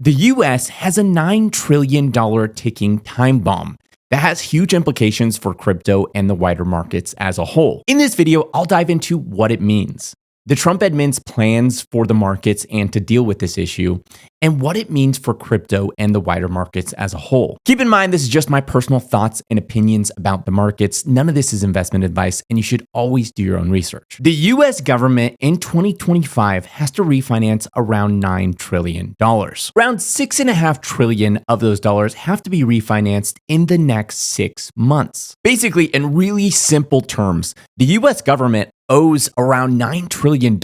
The US has a $9 trillion ticking time bomb that has huge implications for crypto and the wider markets as a whole. In this video, I'll dive into what it means, the Trump admin's plans for the markets and to deal with this issue, and what it means for crypto and the wider markets as a whole. Keep in mind, this is just my personal thoughts and opinions about the markets. None of this is investment advice, and you should always do your own research. The US government in 2025 has to refinance around $9 trillion. Around $6.5 trillion of those dollars have to be refinanced in the next 6 months. Basically, in really simple terms, the US government owes around $9 trillion,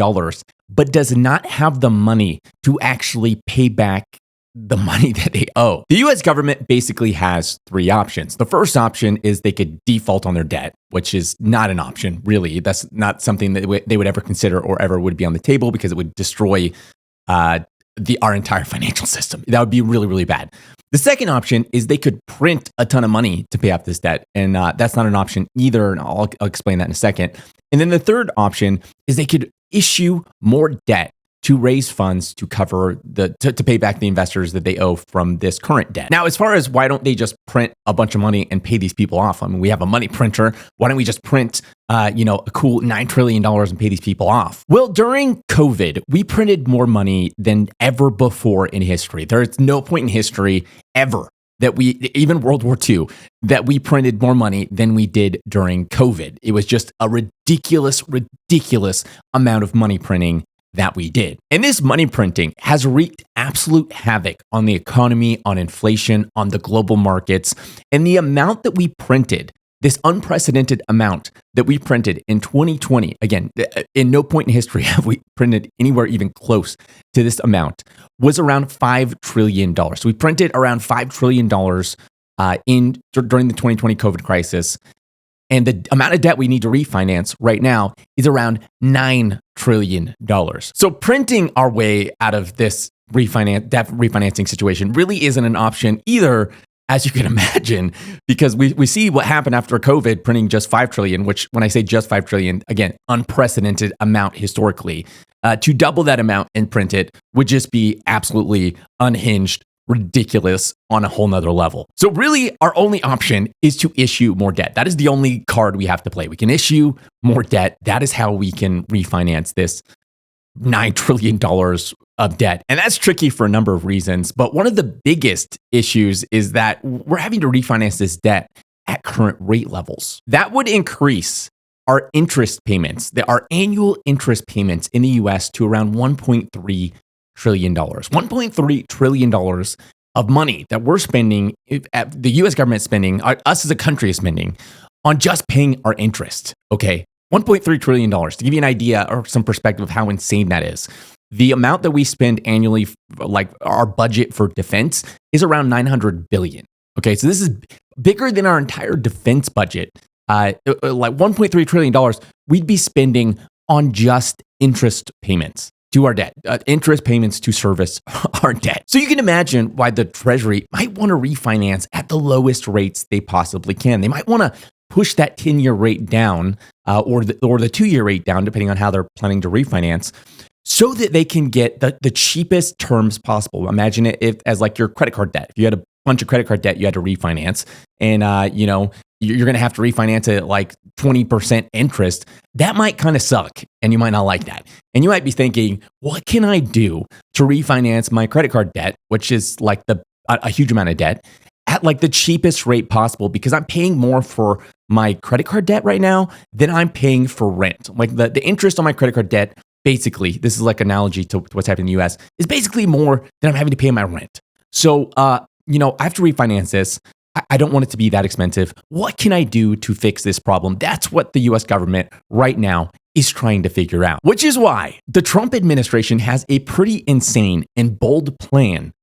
but does not have the money to actually pay back the money that they owe. The US government basically has three options. The first option is they could default on their debt, which is not an option, really. That's not something that they would ever consider or ever would be on the table because it would destroy our entire financial system. That would be really, really bad. The second option is they could print a ton of money to pay off this debt, and that's not an option either, and I'll explain that in a second. And then the third option is they could issue more debt to raise funds to cover to pay back the investors that they owe from this current debt. Now, as far as why don't they just print a bunch of money and pay these people off? I mean, we have a money printer. Why don't we just print a cool $9 trillion and pay these people off? Well, during COVID, we printed more money than ever before in history. There is no point in history ever that even World War II, that we printed more money than we did during COVID. It was just a ridiculous amount of money printing that we did. And this money printing has wreaked absolute havoc on the economy, on inflation, on the global markets. And the amount that we printed, this unprecedented amount that we printed in 2020, again, in no point in history have we printed anywhere even close to this amount, was around $5 trillion. So we printed around $5 trillion during the 2020 COVID crisis. And the amount of debt we need to refinance right now is around $9 trillion. So printing our way out of this debt refinancing situation really isn't an option either, as you can imagine, because we see what happened after COVID printing just $5 trillion, which when I say just $5 trillion, again, unprecedented amount historically. To double that amount and print it would just be absolutely unhinged, ridiculous on a whole nother level. So really, our only option is to issue more debt. That is the only card we have to play. We can issue more debt. That is how we can refinance this $9 trillion of debt. And that's tricky for a number of reasons. But one of the biggest issues is that we're having to refinance this debt at current rate levels. That would increase our interest payments, our annual interest payments in the US to around $1.3 trillion. $1.3 trillion of money that we're spending, the US government is spending, us as a country is spending on just paying our interest, okay? $1.3 trillion. To give you an idea or some perspective of how insane that is, the amount that we spend annually, like our budget for defense, is around $900 billion. Okay, so this is bigger than our entire defense budget. Like $1.3 trillion, we'd be spending on just interest payments to our debt, interest payments to service our debt. So you can imagine why the Treasury might want to refinance at the lowest rates they possibly can. They might want to push that 10-year rate down or the 2-year rate down, depending on how they're planning to refinance, so that they can get the cheapest terms possible. Imagine it as like your credit card debt. If you had a bunch of credit card debt you had to refinance, and you're going to have to refinance it at like 20% interest, that might kind of suck, and you might not like that. And you might be thinking, what can I do to refinance my credit card debt, which is like a huge amount of debt, at like the cheapest rate possible, because I'm paying more for my credit card debt right now than I'm paying for rent. Like the interest on my credit card debt, basically, this is like an analogy to what's happening in the US, is basically more than I'm having to pay my rent. So, I have to refinance this. I don't want it to be that expensive. What can I do to fix this problem? That's what the US government right now is trying to figure out, which is why the Trump administration has a pretty insane and bold plan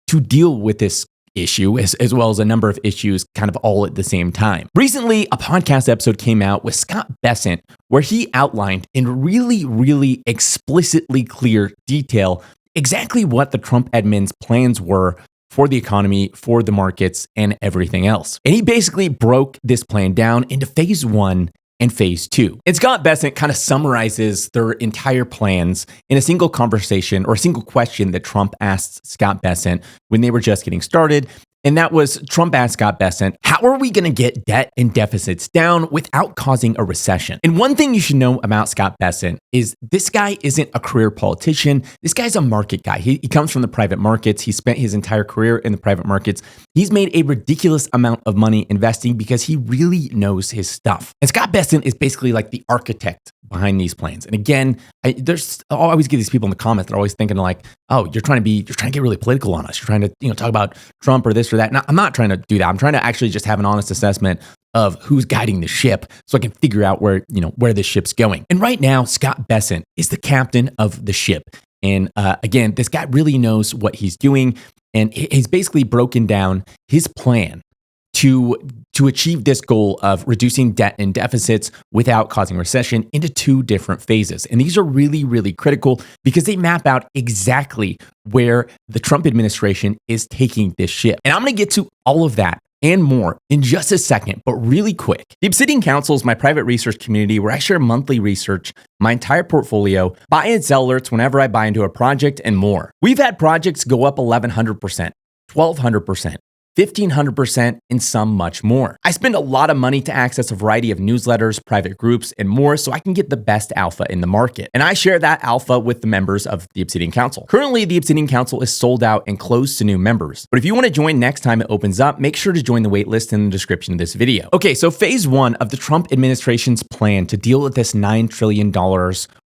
to deal with this issue, as well as a number of issues kind of all at the same time. Recently, a podcast episode came out with Scott Bessent where he outlined in really explicitly clear detail exactly what the Trump admin's plans were for the economy, for the markets, and everything else. And he basically broke this plan down into phase 1 and phase two. And Scott Bessent kind of summarizes their entire plans in a single conversation or a single question that Trump asked Scott Bessent when they were just getting started. And that was, Trump asked Scott Bessent, how are we going to get debt and deficits down without causing a recession? And one thing you should know about Scott Bessent is this guy isn't a career politician. This guy's a market guy. He comes from the private markets. He spent his entire career in the private markets. He's made a ridiculous amount of money investing because he really knows his stuff. And Scott Bessent is basically like the architect behind these plans. And again, I always get these people in the comments that are always thinking like, oh, you're trying to get really political on us. You're trying to, talk about Trump or this or that. Now, I'm not trying to do that. I'm trying to actually just have an honest assessment of who's guiding the ship so I can figure out where the ship's going. And right now, Scott Bessent is the captain of the ship. And again, this guy really knows what he's doing. And he's basically broken down his plan to achieve this goal of reducing debt and deficits without causing recession into two different phases. And these are really, really critical because they map out exactly where the Trump administration is taking this ship. And I'm going to get to all of that and more in just a second, but really quick. The Obsidian Council is my private research community where I share monthly research, my entire portfolio, buy and sell alerts whenever I buy into a project, and more. We've had projects go up 1,100%, 1,200%. 1,500%, and some much more. I spend a lot of money to access a variety of newsletters, private groups, and more so I can get the best alpha in the market. And I share that alpha with the members of the Obsidian Council. Currently, the Obsidian Council is sold out and closed to new members. But if you want to join next time it opens up, make sure to join the waitlist in the description of this video. Okay, so phase one of the Trump administration's plan to deal with this $9 trillion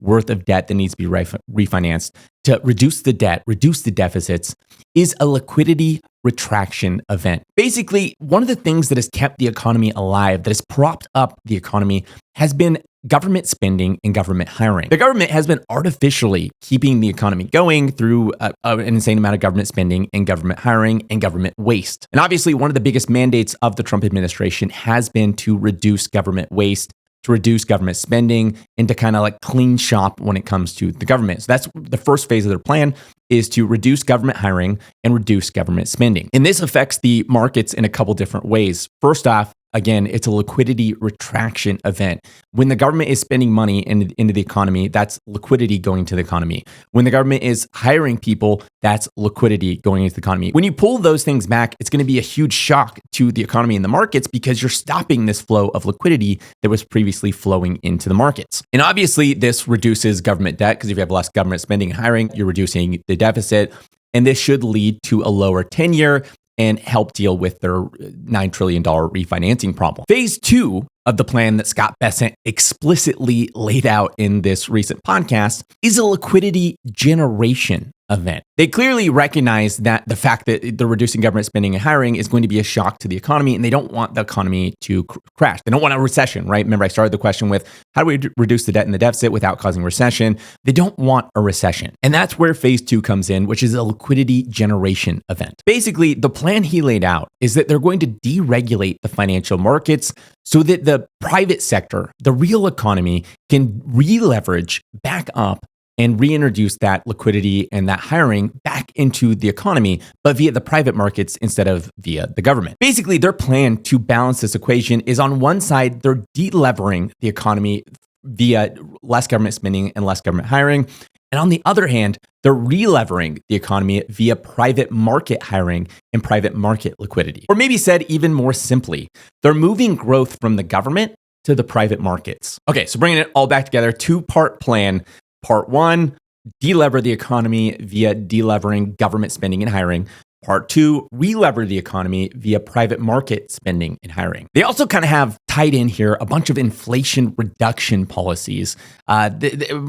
worth of debt that needs to be refinanced to reduce the debt, reduce the deficits, is a liquidity retraction event. Basically, one of the things that has kept the economy alive, that has propped up the economy, has been government spending and government hiring. The government has been artificially keeping the economy going through an insane amount of government spending and government hiring and government waste. And obviously, one of the biggest mandates of the Trump administration has been to reduce government waste, to reduce government spending, and to kind of like clean shop when it comes to the government. So that's the first phase of their plan, is to reduce government hiring and reduce government spending. And this affects the markets in a couple different ways. First off, again, it's a liquidity retraction event. When the government is spending money into the economy, that's liquidity going to the economy. When the government is hiring people, that's liquidity going into the economy. When you pull those things back, it's going to be a huge shock to the economy and the markets because you're stopping this flow of liquidity that was previously flowing into the markets. And obviously, this reduces government debt because if you have less government spending and hiring, you're reducing the deficit. And this should lead to a lower 10-year and help deal with their $9 trillion refinancing problem. Phase two of the plan that Scott Bessent explicitly laid out in this recent podcast is a liquidity generation event. They clearly recognize that the fact that they're reducing government spending and hiring is going to be a shock to the economy, and they don't want the economy to crash. They don't want a recession, right? Remember, I started the question with, how do we reduce the debt and the deficit without causing recession? They don't want a recession. And that's where phase two comes in, which is a liquidity generation event. Basically, the plan he laid out is that they're going to deregulate the financial markets so that the private sector, the real economy, can re-leverage back up and reintroduce that liquidity and that hiring back into the economy, but via the private markets instead of via the government. Basically, their plan to balance this equation is on one side, they're delevering the economy via less government spending and less government hiring. And on the other hand, they're relevering the economy via private market hiring and private market liquidity. Or maybe said even more simply, they're moving growth from the government to the private markets. Okay, so bringing it all back together, two-part plan. Part one, delever the economy via delevering government spending and hiring. Part two, relever the economy via private market spending and hiring. They also kind of have tied in here a bunch of inflation reduction policies,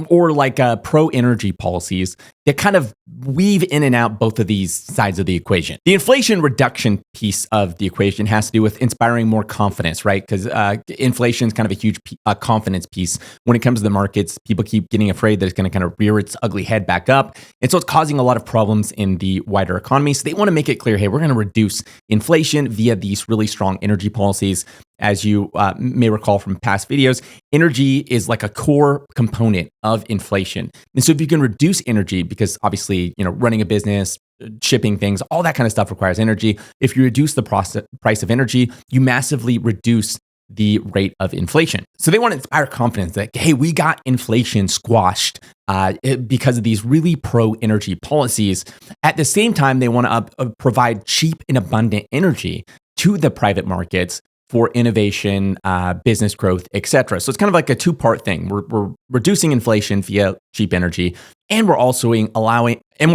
or like pro-energy policies that kind of weave in and out both of these sides of the equation. The inflation reduction piece of the equation has to do with inspiring more confidence, right? Because inflation is kind of a huge confidence piece. When it comes to the markets, people keep getting afraid that it's going to kind of rear its ugly head back up. And so it's causing a lot of problems in the wider economy. So they want to make it clear, hey, we're going to reduce inflation via these really strong energy policies. As you may recall from past videos, energy is like a core component of inflation. And so if you can reduce energy, because obviously, running a business, shipping things, all that kind of stuff requires energy. If you reduce the price of energy, you massively reduce the rate of inflation. So they want to inspire confidence that, hey, we got inflation squashed because of these really pro-energy policies. At the same time, they want to provide cheap and abundant energy to the private markets for innovation, business growth, etc. So it's kind of like a two-part thing. We're reducing inflation via cheap energy, and we're also allowing a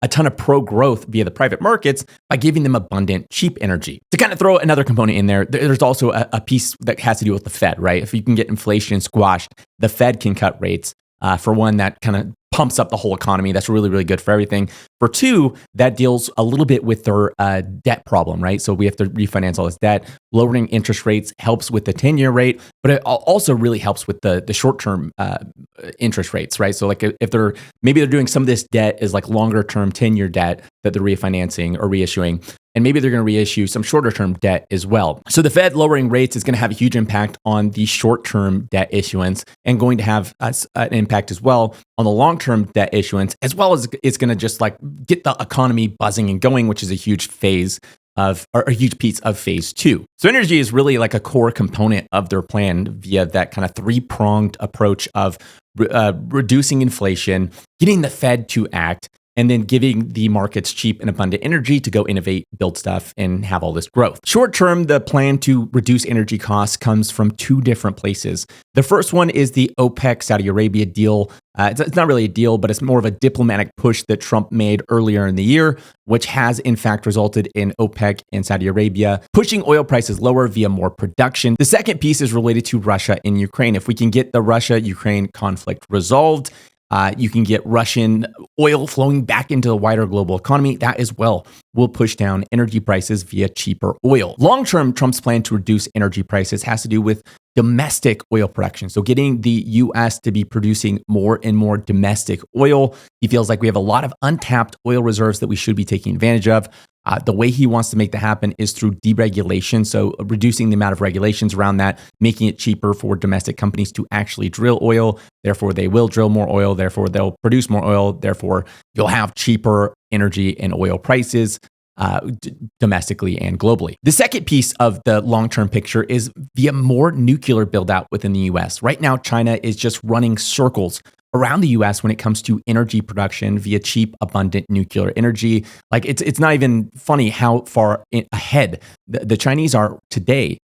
ton of pro-growth via the private markets by giving them abundant, cheap energy. To kind of throw another component in there, there's also a piece that has to do with the Fed, right? If you can get inflation squashed, the Fed can cut rates. For one, that kind of pumps up the whole economy. That's really, really good for everything. For two, that deals a little bit with their debt problem, right? So we have to refinance all this debt. Lowering interest rates helps with the 10-year rate, but it also really helps with the short-term interest rates, right? So like if maybe they're doing some of this debt is like longer-term 10-year debt that they're refinancing or reissuing. And maybe they're going to reissue some shorter term debt as well. So the Fed lowering rates is going to have a huge impact on the short term debt issuance and going to have an impact as well on the long term debt issuance, as well as it's going to just like get the economy buzzing and going, which is a huge piece of phase two. So energy is really like a core component of their plan via that kind of three-pronged approach of reducing inflation, getting the Fed to act, and then giving the markets cheap and abundant energy to go innovate, build stuff, and have all this growth. Short term, the plan to reduce energy costs comes from two different places. The first one is the OPEC Saudi Arabia deal. It's not really a deal, but it's more of a diplomatic push that Trump made earlier in the year, which has in fact resulted in OPEC and Saudi Arabia pushing oil prices lower via more production. The second piece is related to Russia and Ukraine. If we can get the Russia-Ukraine conflict resolved, you can get Russian oil flowing back into the wider global economy. That as well will push down energy prices via cheaper oil. Long-term, Trump's plan to reduce energy prices has to do with domestic oil production. So getting the U.S. to be producing more and more domestic oil. He feels like we have a lot of untapped oil reserves that we should be taking advantage of. The way he wants to make that happen is through deregulation. So reducing the amount of regulations around that, making it cheaper for domestic companies to actually drill oil. Therefore, they will drill more oil. Therefore, they'll produce more oil. Therefore, you'll have cheaper energy and oil prices domestically and globally. The second piece of the long-term picture is via more nuclear build-out within the U.S. Right now, China is just running circles around the U.S. when it comes to energy production via cheap, abundant nuclear energy. Like it's not even funny how far ahead the Chinese are today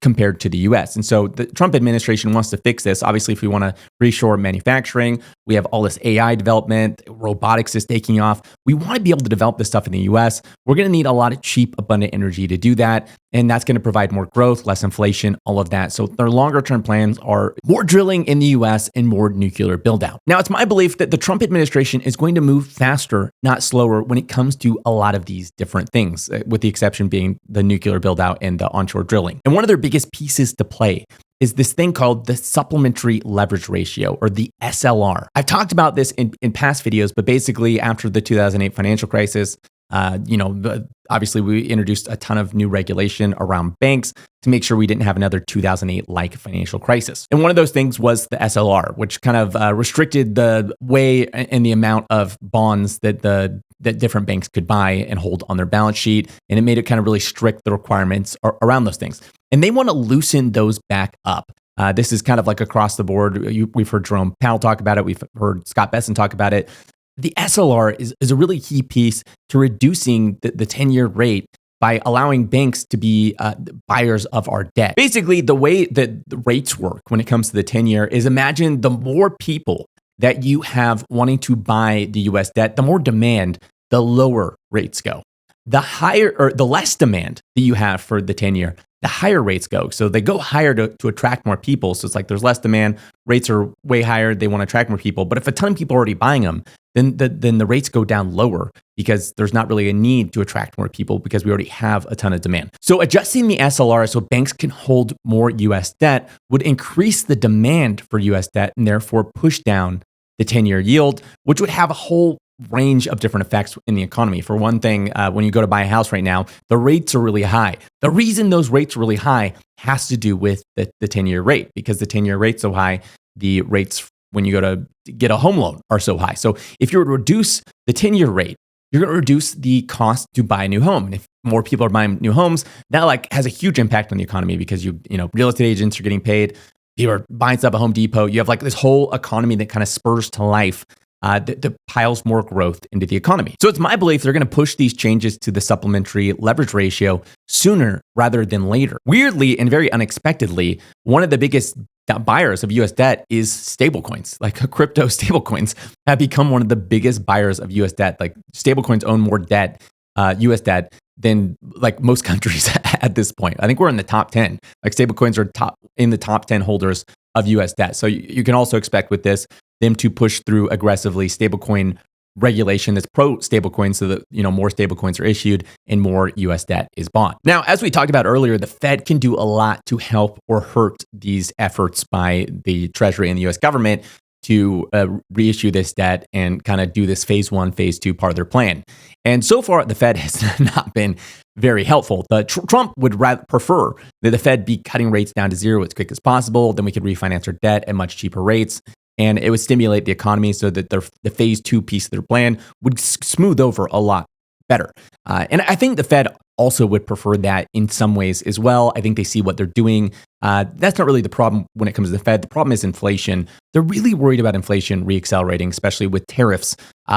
compared to the U.S. And so the Trump administration wants to fix this. Obviously, if we want to reshore manufacturing, we have all this AI development, robotics is taking off. We want to be able to develop this stuff in the U.S. We're going to need a lot of cheap, abundant energy to do that. And that's going to provide more growth, less inflation, all of that. So their longer term plans are more drilling in the US and more nuclear build out. Now, it's my belief that the Trump administration is going to move faster, not slower, when it comes to a lot of these different things, with the exception being the nuclear build out and the onshore drilling. And one of their biggest pieces to play is this thing called the supplementary leverage ratio, or the SLR. I've talked about this in past videos, but basically after the 2008 financial crisis, obviously we introduced a ton of new regulation around banks to make sure we didn't have another 2008-like financial crisis. And one of those things was the SLR, which kind of restricted the way and the amount of bonds that different banks could buy and hold on their balance sheet. And it made it kind of really strict the requirements around those things. And they want to loosen those back up. This is kind of like across the board. We've heard Jerome Powell talk about it. We've heard Scott Bessent talk about it. The SLR is a really key piece to reducing the 10-year rate by allowing banks to be buyers of our debt. Basically, the way that the rates work when it comes to the 10-year is, imagine the more people that you have wanting to buy the US debt, the more demand, the lower rates go. The less demand that you have for the 10-year, the higher rates go. So they go higher to attract more people. So it's like there's less demand, rates are way higher, they want to attract more people. But if a ton of people are already buying them, then the rates go down lower because there's not really a need to attract more people because we already have a ton of demand. So adjusting the SLR so banks can hold more US debt would increase the demand for US debt and therefore push down the 10-year yield, which would have a whole range of different effects in the economy. For one thing, when you go to buy a house right now, the rates are really high. The reason those rates are really high has to do with the 10-year rate, because the 10-year rate's so high, the rates when you go to get a home loan are so high. So if you were to reduce the 10-year rate, you're going to reduce the cost to buy a new home. And if more people are buying new homes, that like has a huge impact on the economy because real estate agents are getting paid. People are buying stuff at Home Depot. You have like this whole economy that kind of spurs to life. That piles more growth into the economy. So it's my belief they're going to push these changes to the supplementary leverage ratio sooner rather than later. Weirdly and very unexpectedly, one of the biggest buyers of US debt is stablecoins. Like crypto stablecoins have become one of the biggest buyers of US debt. Like stablecoins own more debt, US debt, than like most countries at this point. I think we're in the top 10. Like stablecoins are in the top 10 holders of US debt. So you can also expect with this them to push through aggressively stablecoin regulation that's pro stablecoin so that more stablecoins are issued and more US debt is bought. Now, as we talked about earlier, the Fed can do a lot to help or hurt these efforts by the Treasury and the US government to reissue this debt and kind of do this phase 1, phase 2 part of their plan. And so far, the Fed has not been very helpful. Trump would rather prefer that the Fed be cutting rates down to zero as quick as possible. Then we could refinance our debt at much cheaper rates. And it would stimulate the economy so that the phase 2 piece of their plan would smooth over a lot better. And I think the Fed also would prefer that in some ways as well. I think they see what they're doing. That's not really the problem when it comes to the Fed. The problem is inflation. They're really worried about inflation reaccelerating, especially with tariffs,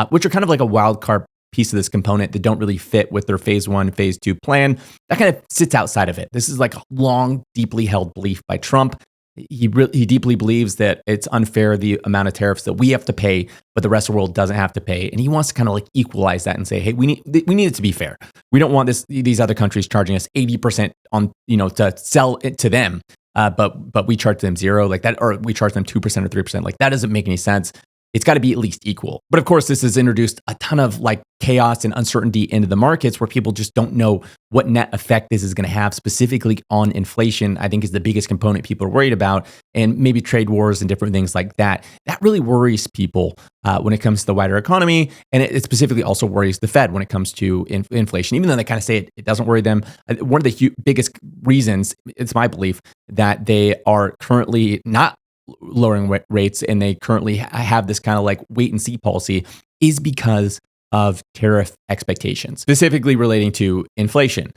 which are kind of like a wild card piece of this component that don't really fit with their phase 1, phase 2 plan. That kind of sits outside of it. This is like a long, deeply held belief by Trump. He deeply believes that it's unfair the amount of tariffs that we have to pay, but the rest of the world doesn't have to pay. And he wants to kind of like equalize that and say, hey, we need it to be fair. We don't want these other countries charging us 80% on to sell it to them, but we charge them zero like that, or we charge them 2% or 3%. Like that doesn't make any sense. It's got to be at least equal. But of course, this has introduced a ton of like chaos and uncertainty into the markets where people just don't know what net effect this is going to have specifically on inflation. I think is the biggest component people are worried about, and maybe trade wars and different things like that. That really worries people when it comes to the wider economy. And it specifically also worries the Fed when it comes to inflation, even though they kind of say it doesn't worry them. One of the biggest reasons, it's my belief, that they are currently not lowering rates and they currently have this kind of like wait and see policy is because of tariff expectations, specifically relating to inflation.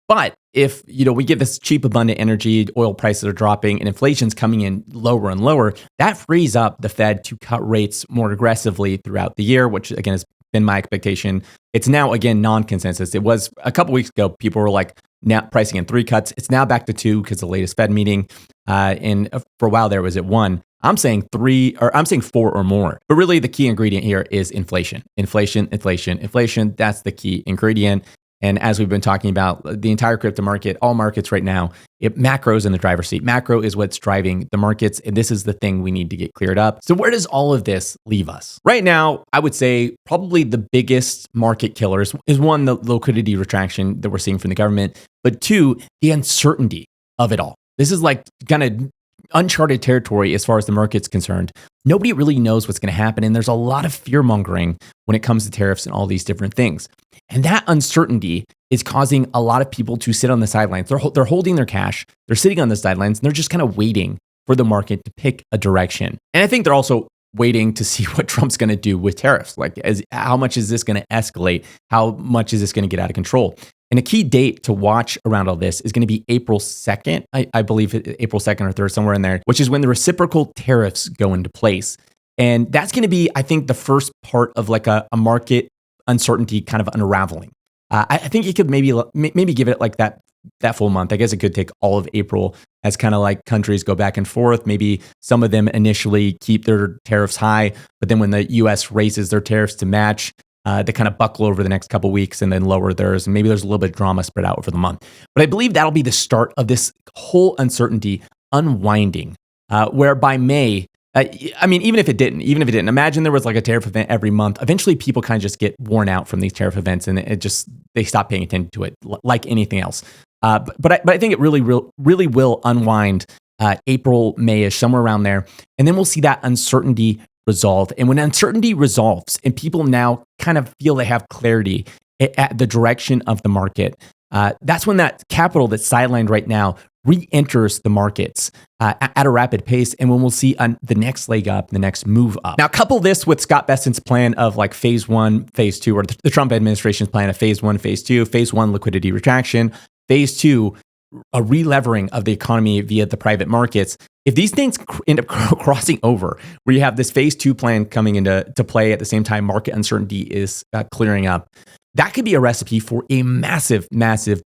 But if we get this cheap, abundant energy, oil prices are dropping, and inflation's coming in lower and lower, that frees up the Fed to cut rates more aggressively throughout the year, which again has been my expectation. It's now again non-consensus. It was a couple weeks ago, people were like now pricing in 3 cuts. It's now back to 2 because the latest Fed meeting, and for a while there was at 1. I'm saying 3, or I'm saying 4 or more. But really the key ingredient here is inflation. Inflation. That's the key ingredient. And as we've been talking about, the entire crypto market, all markets right now, macro is in the driver's seat. Macro is what's driving the markets, and this is the thing we need to get cleared up. So where does all of this leave us? Right now, I would say probably the biggest market killers is 1, the liquidity retraction that we're seeing from the government, but 2, the uncertainty of it all. This is like kind of uncharted territory as far as the market's concerned. Nobody really knows what's going to happen, and there's a lot of fear mongering when it comes to tariffs and all these different things. And that uncertainty is causing a lot of people to sit on the sidelines. They're holding their cash, they're sitting on the sidelines, and they're just kind of waiting for the market to pick a direction. And I think they're also waiting to see what Trump's going to do with tariffs. Like, how much is this going to escalate? How much is this going to get out of control? And a key date to watch around all this is going to be April 2nd, I believe April 2nd or 3rd, somewhere in there, which is when the reciprocal tariffs go into place. And that's going to be, I think, the first part of like a market uncertainty kind of unraveling. I think you could maybe give it like that full month. I guess it could take all of April as kind of like countries go back and forth. Maybe some of them initially keep their tariffs high, but then when the US raises their tariffs to match, they kind of buckle over the next couple of weeks and then lower theirs. And maybe there's a little bit of drama spread out over the month. But I believe that'll be the start of this whole uncertainty unwinding, where by May, even if it didn't, imagine there was like a tariff event every month. Eventually people kind of just get worn out from these tariff events and they stop paying attention to it like anything else. But I think it really will unwind April, May-ish, somewhere around there. And then we'll see that uncertainty resolve. And when uncertainty resolves and people now kind of feel they have clarity at the direction of the market, that's when that capital that's sidelined right now re-enters the markets at a rapid pace, and when we'll see the next leg up, the next move up. Now, couple this with Scott Bessent's plan of like phase 1, phase 2, or the Trump administration's plan of phase 1, phase 2, phase 1 liquidity retraction, phase 2 a relevering of the economy via the private markets. If these things end up crossing over, where you have this phase 2 plan coming into play at the same time market uncertainty is clearing up, that could be a recipe for a massive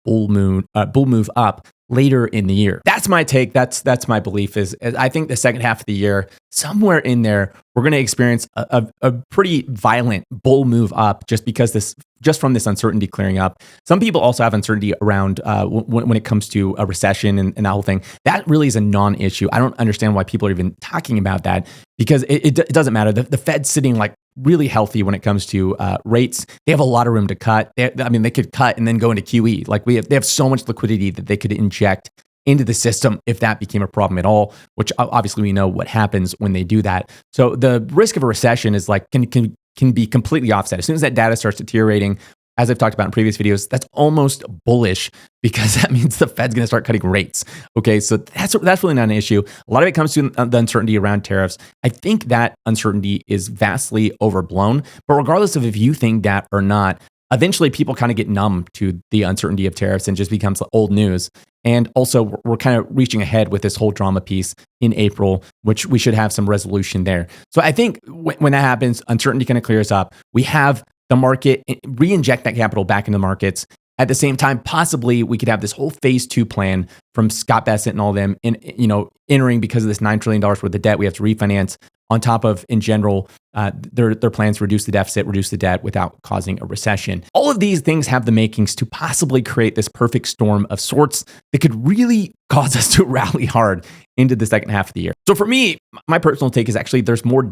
bull move up later in the year. That's my take. That's my belief. Is I think the second half of the year, somewhere in there, we're going to experience a pretty violent bull move up just from this uncertainty clearing up. Some people also have uncertainty around when it comes to a recession and that whole thing. That really is a non-issue. I don't understand why people are even talking about that, because it doesn't matter. The Fed's sitting like really healthy when it comes to rates. They have a lot of room to cut. They could cut and then go into QE. Like they have so much liquidity that they could inject into the system if that became a problem at all, which obviously we know what happens when they do that. So the risk of a recession is like can be completely offset. As soon as that data starts deteriorating, as I've talked about in previous videos, that's almost bullish, because that means the Fed's going to start cutting rates. Okay, so that's really not an issue. A lot of it comes to the uncertainty around tariffs. I think that uncertainty is vastly overblown, but regardless of if you think that or not, eventually people kind of get numb to the uncertainty of tariffs and just becomes old news. And also, we're kind of reaching ahead with this whole drama piece in April, which we should have some resolution there. So I think when that happens, uncertainty kind of clears up. We have the market re-inject that capital back into the markets. At the same time, possibly we could have this whole phase 2 plan from Scott Bessent and all them, entering because of this $9 trillion worth of debt we have to refinance. On top of, in general, their plans to reduce the deficit, reduce the debt without causing a recession. All of these things have the makings to possibly create this perfect storm of sorts that could really cause us to rally hard into the second half of the year. So for me, my personal take is actually there's more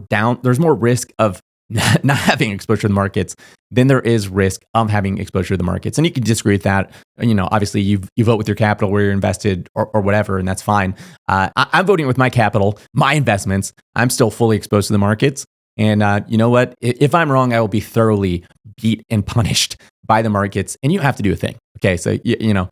risk of not having exposure to the markets than there is risk of having exposure to the markets. And you can disagree with that. Obviously you vote with your capital where you're invested or whatever, and that's fine. I'm voting with my capital, my investments. I'm still fully exposed to the markets. And you know what? If I'm wrong, I will be thoroughly beat and punished by the markets, and you have to do a thing. Okay, so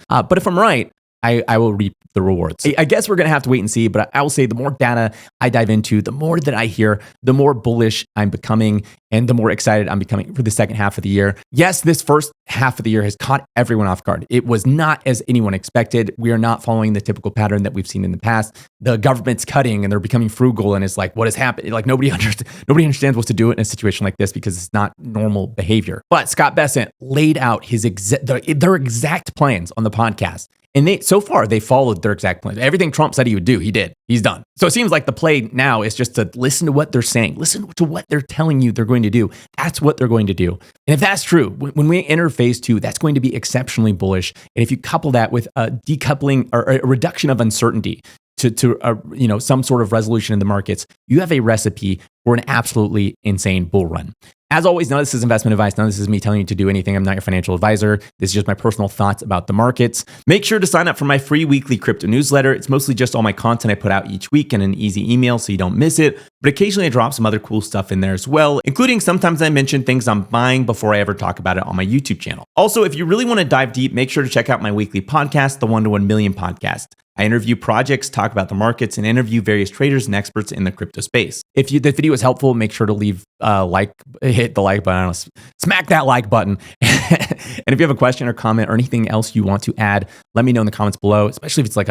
but if I'm right, I will reap the rewards. I guess we're going to have to wait and see, but I will say the more data I dive into, the more that I hear, the more bullish I'm becoming and the more excited I'm becoming for the second half of the year. Yes, this first half of the year has caught everyone off guard. It was not as anyone expected. We are not following the typical pattern that we've seen in the past. The government's cutting and they're becoming frugal, and it's like, what is happening? Like nobody understands what to do in a situation like this because it's not normal behavior. But Scott Bessent laid out their exact plans on the podcast. And so far, they followed their exact plan. Everything Trump said he would do, he did. He's done. So it seems like the play now is just to listen to what they're saying. Listen to what they're telling you they're going to do. That's what they're going to do. And if that's true, when we enter phase 2, that's going to be exceptionally bullish. And if you couple that with a decoupling or a reduction of uncertainty to some sort of resolution in the markets, you have a recipe for an absolutely insane bull run. As always, none of this is investment advice. None of this is me telling you to do anything. I'm not your financial advisor. This is just my personal thoughts about the markets. Make sure to sign up for my free weekly crypto newsletter. It's mostly just all my content I put out each week in an easy email so you don't miss it. But occasionally I drop some other cool stuff in there as well, including sometimes I mention things I'm buying before I ever talk about it on my YouTube channel. Also, if you really want to dive deep, make sure to check out my weekly podcast, the 1 to 1 Million podcast. I interview projects, talk about the markets, and interview various traders and experts in the crypto space. If the video was helpful, make sure to leave hit the like button, smack that like button. And if you have a question or comment or anything else you want to add, let me know in the comments below, especially if it's like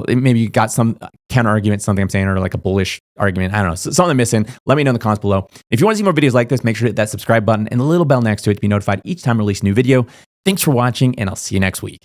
maybe you got some counter argument, something I'm saying, or like a bullish argument. I don't know, something I'm missing. Let me know in the comments below. If you want to see more videos like this, make sure to hit that subscribe button and the little bell next to it to be notified each time I release a new video. Thanks for watching, and I'll see you next week.